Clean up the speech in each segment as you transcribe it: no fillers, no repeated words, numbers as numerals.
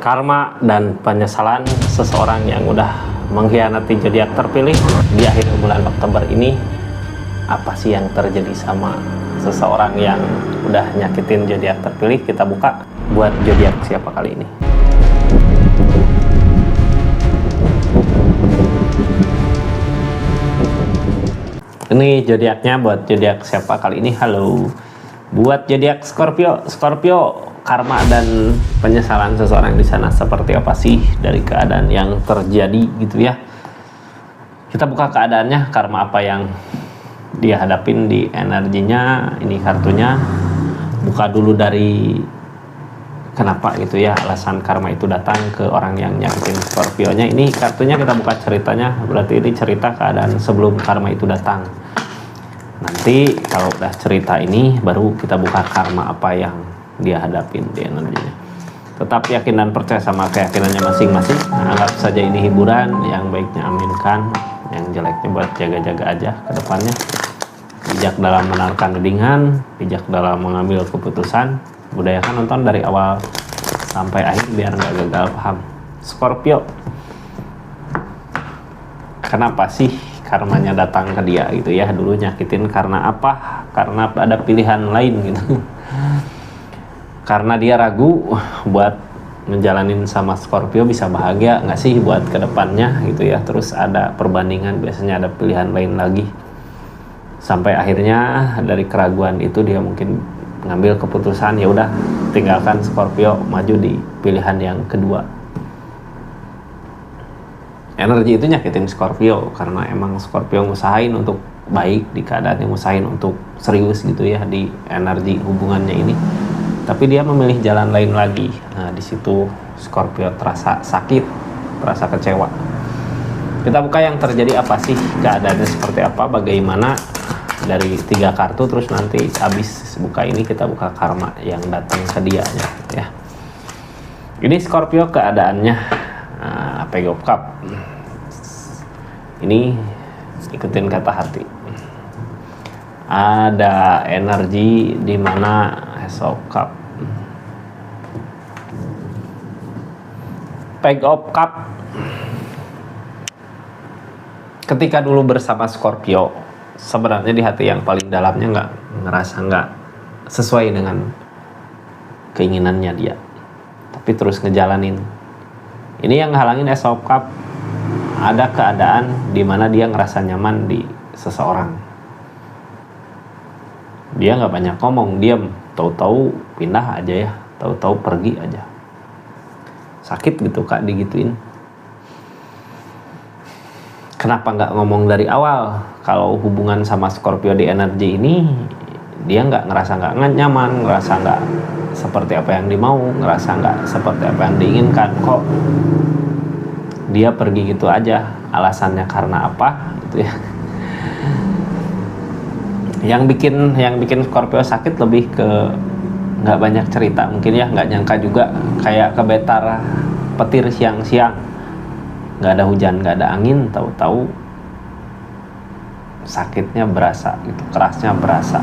Karma dan penyesalan seseorang yang udah mengkhianati zodiak terpilih di akhir bulan Oktober ini. Apa sih yang terjadi sama seseorang yang udah nyakitin zodiak terpilih? Kita buka buat zodiak siapa kali ini. Ini zodiaknya buat zodiak siapa kali ini. Halo. Buat zodiak Scorpio. Karma dan penyesalan seseorang di sana seperti apa sih dari keadaan yang terjadi gitu ya. Kita buka keadaannya, karma apa yang dia hadapin di energinya. Ini kartunya. Buka dulu dari kenapa gitu ya, alasan karma itu datang ke orang yang nyakitin Scorpio-nya. Ini kartunya kita buka ceritanya, berarti ini cerita keadaan sebelum karma itu datang. Nanti kalau udah cerita ini baru kita buka karma apa yang dia hadapin di energinya. Tetap yakin dan percaya sama keyakinannya masing-masing. Nah, anggap saja ini hiburan, yang baiknya aminkan, yang jeleknya buat jaga-jaga aja ke depannya. Bijak dalam menarikan tudingan, bijak dalam mengambil keputusan. Budayakan nonton dari awal sampai akhir biar nggak gagal paham. Scorpio, kenapa sih karmanya datang ke dia gitu ya? Dulu nyakitin karena apa? Karena ada pilihan lain gitu. Karena dia ragu buat menjalanin sama Scorpio bisa bahagia nggak sih buat kedepannya gitu ya. Terus ada perbandingan, biasanya ada pilihan lain lagi. Sampai akhirnya dari keraguan itu dia mungkin ngambil keputusan, ya udah tinggalkan Scorpio, maju di pilihan yang kedua. Energi itu nyakitin Scorpio karena emang Scorpio ngusahain untuk baik di keadaannya, ngusahain untuk serius gitu ya di energi hubungannya ini. Tapi dia memilih jalan lain lagi. Nah, di situ Scorpio terasa sakit, terasa kecewa. Kita buka yang terjadi apa sih, keadaannya seperti apa, bagaimana dari 3 kartu, terus nanti habis buka ini kita buka karma yang datang ke dianya ya. Ini Scorpio keadaannya Page of Cup. Ini ikutin kata hati. Ada energi di mana Ace of Cup. Page of Cup ketika dulu bersama Scorpio, sebenarnya di hati yang paling dalamnya ngerasa nggak sesuai dengan keinginannya dia, tapi terus ngejalanin. Ini yang halangin Ace of Cup. Ada keadaan di mana dia ngerasa nyaman di seseorang. Dia nggak banyak ngomong, diam, tahu-tahu pindah aja ya, tahu-tahu pergi aja. Sakit gitu kak digituin. Kenapa nggak ngomong dari awal? Kalau hubungan sama Scorpio di energi ini, dia ngerasa nggak nyaman, ngerasa nggak seperti apa yang dimau, ngerasa nggak seperti apa yang diinginkan. Kok dia pergi gitu aja? Alasannya karena apa? Gitu ya. Yang bikin Scorpio sakit lebih ke nggak banyak cerita mungkin ya, nggak nyangka juga, kayak kebetar petir siang-siang, nggak ada hujan, nggak ada angin, tahu-tahu sakitnya berasa gitu, kerasnya berasa.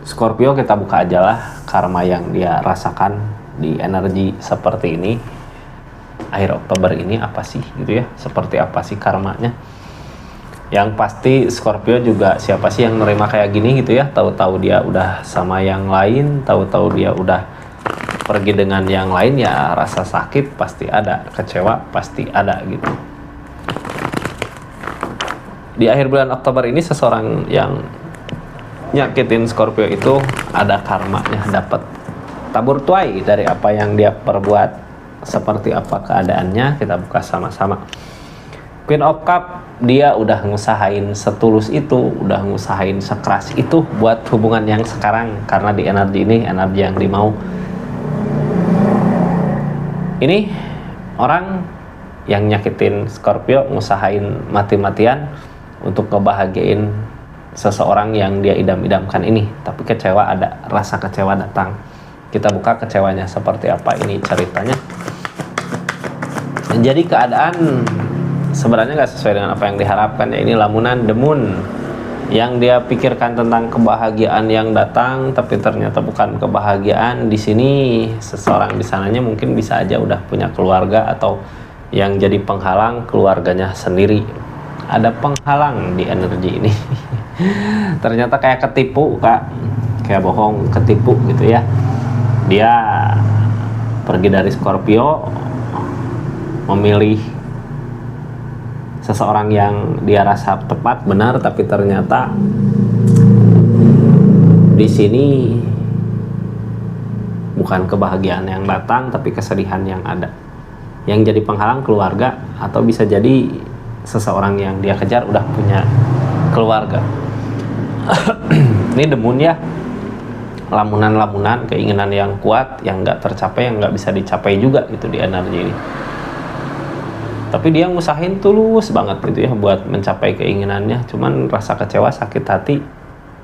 Scorpio kita buka aja lah karma yang dia rasakan di energi seperti ini akhir Oktober ini apa sih gitu ya, seperti apa sih karmanya. Yang pasti Scorpio juga siapa sih yang nerima kayak gini gitu ya, tahu-tahu dia udah sama yang lain, tahu-tahu dia udah pergi dengan yang lain, ya rasa sakit pasti ada, kecewa pasti ada gitu. Di akhir bulan Oktober ini seseorang yang nyakitin Scorpio itu ada karmanya, dapat tabur tuai dari apa yang dia perbuat. Seperti apa keadaannya kita buka sama-sama. Queen of Cup, dia udah ngusahain setulus itu, udah ngusahain sekeras itu buat hubungan yang sekarang, karena di energi ini energi yang dimau. Ini orang yang nyakitin Scorpio ngusahain mati-matian untuk ngebahagiain seseorang yang dia idam-idamkan ini, tapi kecewa, ada rasa kecewa datang. Kita buka kecewanya seperti apa ini ceritanya. Jadi keadaan sebenarnya nggak sesuai dengan apa yang diharapkan ya. Ini lamunan The Moon. yang dia pikirkan tentang kebahagiaan yang datang, tapi ternyata bukan kebahagiaan. Di sini seseorang di sananya mungkin bisa aja udah punya keluarga, atau yang jadi penghalang keluarganya sendiri. Ada penghalang di energi ini. Ternyata kayak ketipu, Kak, kayak bohong, ketipu gitu ya. Dia pergi dari Scorpio, memilih seseorang yang dia rasa tepat, benar, tapi ternyata di sini bukan kebahagiaan yang datang, tapi kesedihan yang ada. Yang jadi penghalang keluarga, atau bisa jadi seseorang yang dia kejar udah punya keluarga. Ini demun ya, lamunan-lamunan, keinginan yang kuat, yang nggak tercapai, yang nggak bisa dicapai juga gitu di energi ini. Tapi dia ngusahin tulus banget gitu ya buat mencapai keinginannya, cuman rasa kecewa, sakit hati,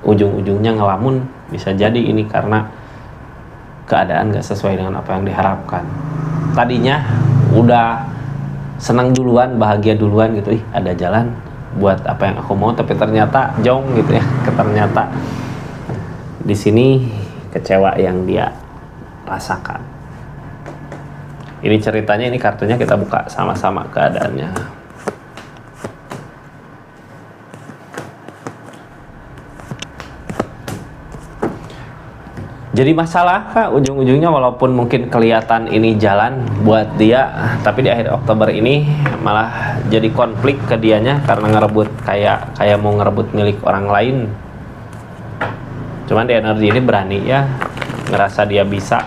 ujung-ujungnya ngelamun. Bisa jadi ini karena keadaan gak sesuai dengan apa yang diharapkan. Tadinya udah senang duluan, bahagia duluan gitu, ada jalan buat apa yang aku mau, tapi ternyata jong gitu ya. Ternyata di sini kecewa yang dia rasakan. Ini ceritanya, ini kartunya kita buka sama-sama keadaannya. Jadi masalah, Kak, ujung-ujungnya walaupun mungkin kelihatan ini jalan buat dia, tapi di akhir Oktober ini malah jadi konflik ke dianya karena ngerebut, kayak mau ngerebut milik orang lain. Cuman di energi ini berani ya, ngerasa dia bisa.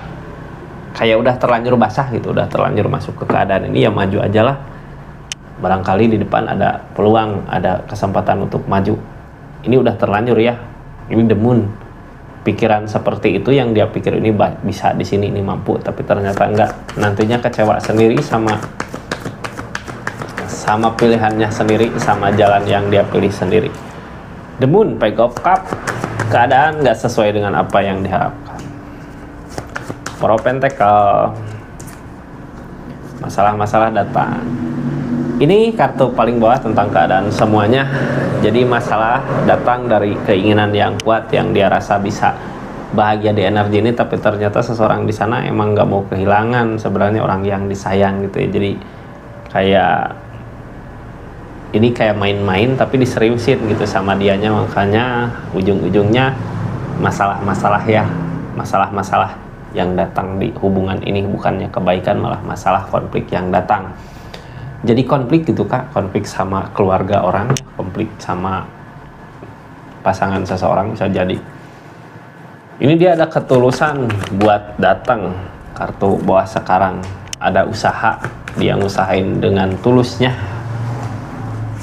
Kayak udah terlanjur basah gitu, udah terlanjur masuk ke keadaan ini, ya maju aja lah. Barangkali di depan ada peluang, ada kesempatan untuk maju. Ini udah terlanjur ya, ini demun. Pikiran seperti itu yang dia pikir ini bisa di sini, ini mampu, tapi ternyata enggak. Nantinya kecewa sendiri sama pilihannya sendiri, sama jalan yang dia pilih sendiri. Demun, Page of Cups, keadaan nggak sesuai dengan apa yang diharapkan. Four of Pentacles, masalah-masalah datang. Ini kartu paling bawah tentang keadaan semuanya. Jadi masalah datang dari keinginan yang kuat yang dia rasa bisa bahagia di energi ini, tapi ternyata seseorang di sana emang nggak mau kehilangan sebenarnya orang yang disayang gitu ya. Jadi kayak ini kayak main-main tapi diseriusin gitu sama dianya, makanya ujung-ujungnya masalah-masalah ya, masalah-masalah yang datang di hubungan ini bukannya kebaikan, malah masalah konflik yang datang. Jadi konflik gitu, Kak, konflik sama keluarga orang, konflik sama pasangan seseorang bisa jadi. Ini dia ada ketulusan buat datang, kartu bawah sekarang, ada usaha, dia ngusahain dengan tulusnya.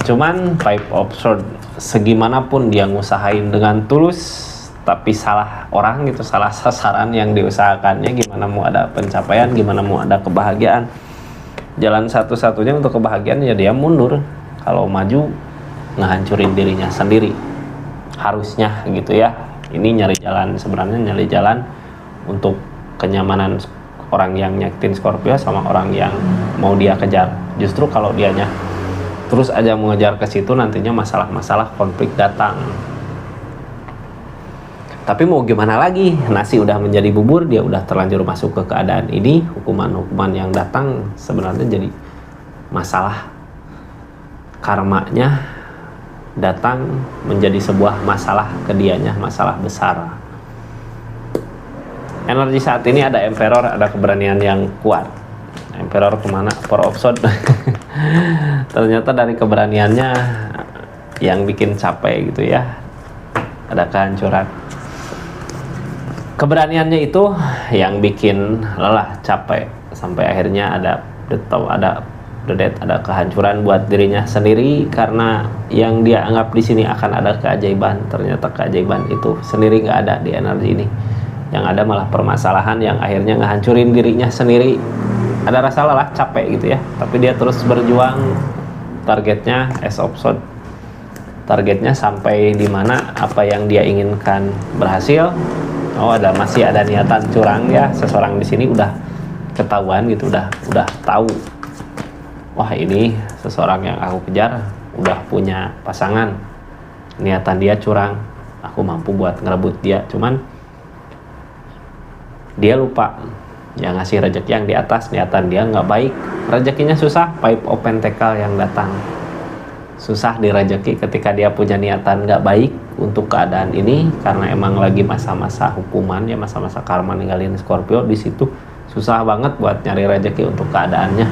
Cuman Five of Swords, segimanapun dia ngusahain dengan tulus, tapi salah orang gitu, salah sasaran yang diusahakannya, gimana mau ada pencapaian, gimana mau ada kebahagiaan. Jalan satu-satunya untuk kebahagiaan ya dia mundur. Kalau maju ngehancurin dirinya sendiri harusnya gitu ya. Ini nyari jalan, sebenarnya nyari jalan untuk kenyamanan orang yang nyakitin Scorpio sama orang yang mau dia kejar. Justru kalau dianya terus aja mengejar ke situ, nantinya masalah-masalah konflik datang. Tapi mau gimana lagi, nasi udah menjadi bubur, dia udah terlanjur masuk ke keadaan ini. Hukuman-hukuman yang datang sebenarnya jadi masalah. Karmanya datang menjadi sebuah masalah ke dianya, masalah besar. Energi saat ini ada Emperor, ada keberanian yang kuat. Emperor kemana? Four of Swords. Ternyata dari keberaniannya yang bikin capek gitu ya, ada kehancuran. Keberaniannya itu yang bikin lelah, capek, sampai akhirnya ada kehancuran buat dirinya sendiri, karena yang dia anggap di sini akan ada keajaiban, ternyata keajaiban itu sendiri nggak ada di energi ini. Yang ada malah permasalahan yang akhirnya ngehancurin dirinya sendiri. Ada rasa lelah, capek gitu ya, tapi dia terus berjuang. Targetnya Ace of Swords, targetnya sampai di mana apa yang dia inginkan berhasil. Oh, masih ada niatan curang ya, seseorang di sini udah ketahuan gitu, udah tahu, wah ini seseorang yang aku kejar udah punya pasangan, niatan dia curang, aku mampu buat ngerebut dia, cuman dia lupa yang ngasih rezeki yang di atas, niatan dia nggak baik, rezekinya susah. Pipe of Pentacle yang datang susah direjeki ketika dia punya niatan nggak baik untuk keadaan ini, karena emang lagi masa-masa hukuman ya, masa-masa karma ninggalin Scorpio. Di situ susah banget buat nyari rezeki untuk keadaannya.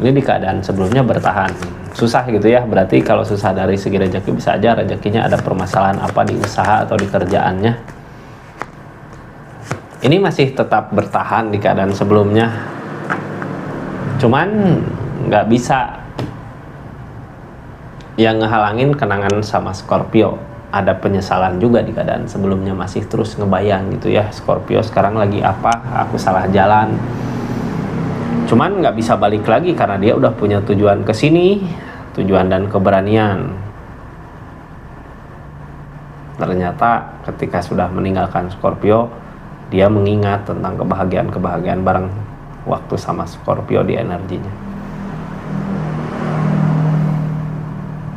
Ini di keadaan sebelumnya bertahan susah gitu ya, berarti kalau susah dari segi rezeki, bisa aja rezekinya ada permasalahan apa di usaha atau di kerjaannya. Ini masih tetap bertahan di keadaan sebelumnya, cuman nggak bisa yang ngehalangin kenangan sama Scorpio. Ada penyesalan juga di keadaan sebelumnya, masih terus ngebayang gitu ya, Scorpio sekarang lagi apa, aku salah jalan. Cuman nggak bisa balik lagi karena dia udah punya tujuan ke sini, tujuan dan keberanian. Ternyata ketika sudah meninggalkan Scorpio, dia mengingat tentang kebahagiaan-kebahagiaan bareng waktu sama Scorpio di energinya.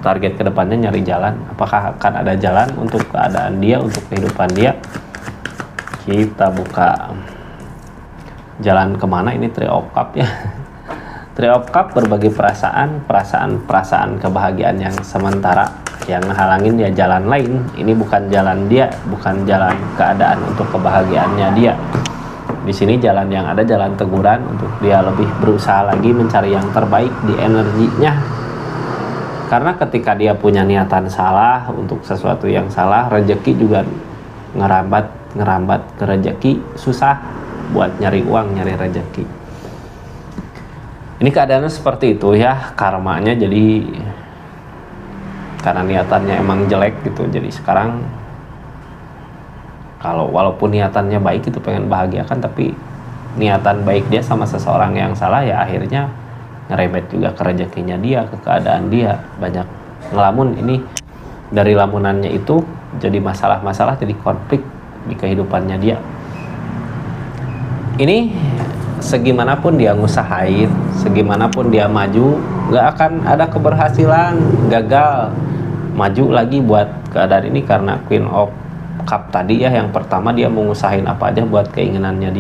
Target kedepannya nyari jalan. Apakah akan ada jalan untuk keadaan dia, untuk kehidupan dia? Kita buka jalan kemana. Ini Three of Cup ya. Three of Cup berbagi perasaan kebahagiaan yang sementara, yang ngehalangin dia jalan lain. Ini bukan jalan dia, bukan jalan keadaan untuk kebahagiaannya dia. Di sini jalan yang ada jalan teguran untuk dia lebih berusaha lagi mencari yang terbaik di energinya. Karena ketika dia punya niatan salah untuk sesuatu yang salah, rezeki juga ngerambat ke rezeki, susah buat nyari uang, nyari rezeki. Ini keadaannya seperti itu ya, karmanya. Jadi karena niatannya emang jelek gitu, jadi sekarang walaupun niatannya baik itu pengen bahagiakan, tapi niatan baik dia sama seseorang yang salah, ya akhirnya ngerebet juga ke rezekinya dia, ke keadaan dia. Banyak ngelamun, ini dari lamunannya itu jadi masalah-masalah, jadi konflik di kehidupannya dia. Ini segimanapun dia ngusahain, segimanapun dia maju, gak akan ada keberhasilan, gagal maju lagi buat keadaan ini. Karena Queen of Cup tadi ya, yang pertama dia mau ngusahain apa aja buat keinginannya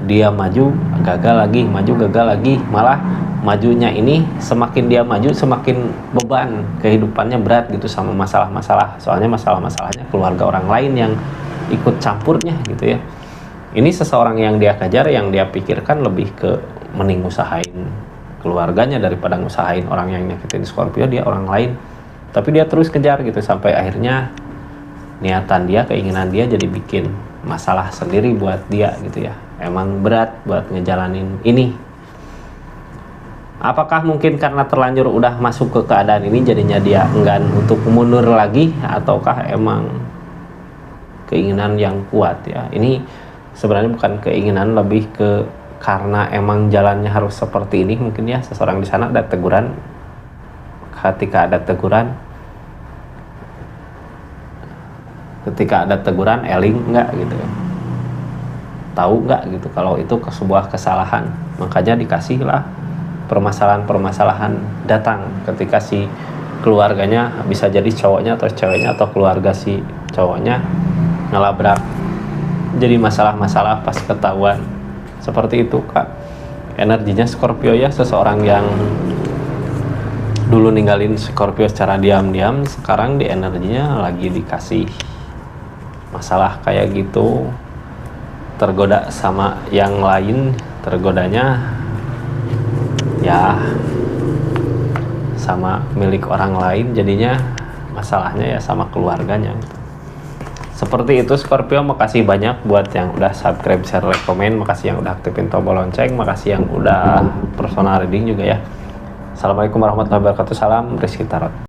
dia maju, gagal lagi, maju, gagal lagi. Malah majunya ini semakin dia maju, semakin beban kehidupannya berat gitu sama masalah-masalah. Soalnya masalah-masalahnya keluarga orang lain yang ikut campurnya gitu ya. Ini seseorang yang dia kejar, yang dia pikirkan lebih ke mending usahain keluarganya daripada ngusahain orang yang nyakitin Scorpio, dia orang lain. Tapi dia terus kejar gitu, sampai akhirnya niatan dia, keinginan dia jadi bikin masalah sendiri buat dia gitu ya. Emang berat buat ngejalanin ini. Apakah mungkin karena terlanjur udah masuk ke keadaan ini jadinya dia enggan untuk mundur lagi, ataukah emang keinginan yang kuat ya? Ini sebenarnya bukan keinginan, lebih ke karena emang jalannya harus seperti ini mungkin ya. Seseorang di sana ada teguran, ketika ada teguran eling nggak gitu ya, tahu nggak gitu kalau itu sebuah kesalahan, makanya dikasihlah permasalahan datang ketika si keluarganya, bisa jadi cowoknya atau ceweknya atau keluarga si cowoknya ngelabrak, jadi masalah-masalah pas ketahuan. Seperti itu Kak energinya Scorpio ya. Seseorang yang dulu ninggalin Scorpio secara diam-diam, sekarang di energinya lagi dikasih masalah kayak gitu, tergoda sama yang lain. Tergodanya ya sama milik orang lain, jadinya masalahnya ya sama keluarganya. Seperti itu Scorpio. Makasih banyak buat yang udah subscribe, share, like, komen. Makasih yang udah aktifin tombol lonceng. Makasih yang udah personal reading juga ya. Assalamualaikum warahmatullahi wabarakatuh. Salam Rizky Tarot.